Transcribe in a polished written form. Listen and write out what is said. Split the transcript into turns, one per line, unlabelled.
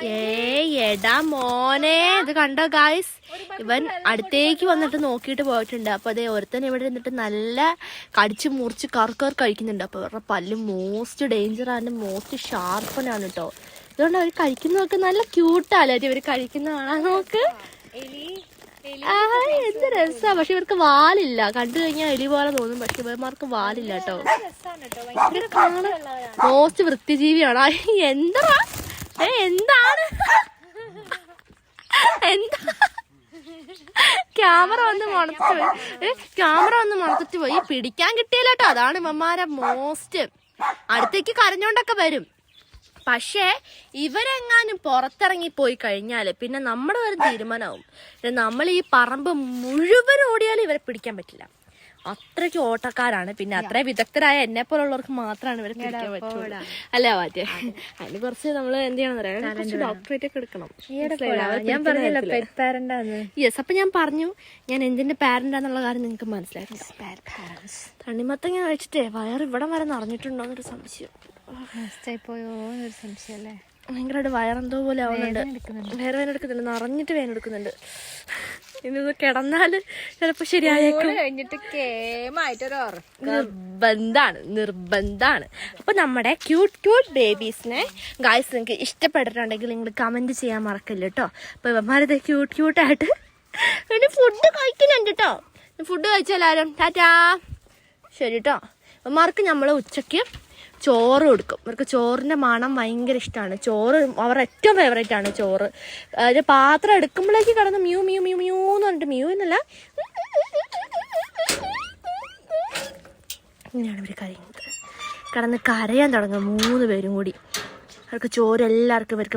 എടാ മോനെ, ഇത് കണ്ടോ ഗായ്സ്, ഇവൻ അടുത്തേക്ക് വന്നിട്ട് നോക്കിയിട്ട് പോയിട്ടുണ്ട്. അപ്പൊ അതേ ഒരുത്തൻ ഇവിടെ ഇരുന്നിട്ട് നല്ല കടിച്ചു മുറിച്ച് കറുക്കർ കഴിക്കുന്നുണ്ട്. അപ്പൊ ഇവരുടെ പല്ല് മോസ്റ്റ് ഡേഞ്ചർ ആണ്, മോസ്റ്റ് ഷാർപ്പനാണ് കേട്ടോ. അതുകൊണ്ട് അവർ കഴിക്കുന്നതൊക്കെ നല്ല ക്യൂട്ടാല്ലേ ഇവര് കഴിക്കുന്ന കാണാൻ നോക്ക്. എന്ത് രസാ. പക്ഷെ ഇവർക്ക് വാലില്ല, കണ്ടു കഴിഞ്ഞാൽ എലി പോലെ തോന്നും, പക്ഷെ ഇവന്മാർക്ക് വാലില്ല കേട്ടോ. മോസ്റ്റ് വൃത്തിജീവിയാണ്. എന്താ എന്താണ് എന്താ ക്യാമറ വന്ന് മണത്തിട്ട് പോയി പിടിക്കാൻ കിട്ടിയല്ലോ കേട്ടോ. അതാണ് ഇവന്മാരെ മോസ്റ്റ്. അടുത്തേക്ക് കരഞ്ഞോണ്ടൊക്കെ വരും. പക്ഷേ ഇവരെങ്ങാനും പുറത്തിറങ്ങി പോയി കഴിഞ്ഞാല് പിന്നെ നമ്മുടെ ഒരു തീരുമാനമാവും. നമ്മൾ ഈ പറമ്പ് മുഴുവൻ ഓടിയാലും ഇവരെ പിടിക്കാൻ പറ്റില്ല. അത്രയ്ക്ക് ഓട്ടക്കാരാണ്. പിന്നെ അത്രയും വിദഗ്ധരായ എന്നെ പോലുള്ളവർക്ക് മാത്രമാണ് ഇവരെ പിടിക്കാൻ പറ്റുള്ളൂ. അല്ല മാറ്റേ അതിന് കുറച്ച് നമ്മൾ എന്ത് ചെയ്യണം, കുറച്ച് ഡോക്ടറേറ്റ് ഒക്കെ എടുക്കണം. യെസ്, അപ്പൊ ഞാൻ പറഞ്ഞു ഞാൻ എന്തിന്റെ പാരന്റാന്നുള്ള കാര്യം നിങ്ങൾക്ക് മനസ്സിലായിട്ടുണ്ട്. തണ്ണിമത്തങ്ങ കഴിച്ചിട്ടേ വയറ് ഇവിടെ വരെ നിറഞ്ഞിട്ടുണ്ടോ എന്നൊരു സംശയം.
പോയോന്നൊരു സംശയല്ലേ.
ഭയങ്കരമായിട്ട് വയറെന്തോ പോലെ ആവുന്നുണ്ട്. വേറെ വേദന എടുക്കുന്നുണ്ട്, നിറഞ്ഞിട്ട് വേദന എടുക്കുന്നുണ്ട്. ഇന്നത് കിടന്നാല് ചിലപ്പോ ശരിയായേക്കും. നിർബന്ധാണ്. അപ്പൊ നമ്മുടെ ക്യൂട്ട് ബേബീസിനെ ഗായ്സ് നിങ്ങൾക്ക് ഇഷ്ടപ്പെട്ടിട്ടുണ്ടെങ്കിൽ നിങ്ങൾ കമന്റ് ചെയ്യാൻ മറക്കല്ല കേട്ടോ. അപ്പൊ ഇവന്മാരത് ക്യൂട്ടായിട്ട് പിന്നെ ഫുഡ് കഴിക്കുന്നുണ്ട് കേട്ടോ. ഫുഡ് കഴിച്ചാലും ടാറ്റാ ശരി കേട്ടോ. ഇവന്മാർക്ക് നമ്മള് ഉച്ചക്ക് ചോറ് കൊടുക്കും. ഇവർക്ക് ചോറിന്റെ മണം ഭയങ്കര ഇഷ്ടമാണ്. ചോറ് അവരുടെ ഏറ്റവും ഫേവറേറ്റ് ആണ് ചോറ്. ഒരു പാത്രം എടുക്കുമ്പോഴേക്ക് കിടന്ന് മ്യൂ മ്യൂ മ്യൂ മ്യൂ എന്ന് പറഞ്ഞിട്ട്, മ്യൂ എന്നല്ല ഇങ്ങനെയാണ് ഇവർ കരയുന്നത്. കിടന്ന് കരയാൻ തുടങ്ങും 3 പേരും കൂടി. അവർക്ക് ചോറ് എല്ലാവർക്കും ഇവർക്ക്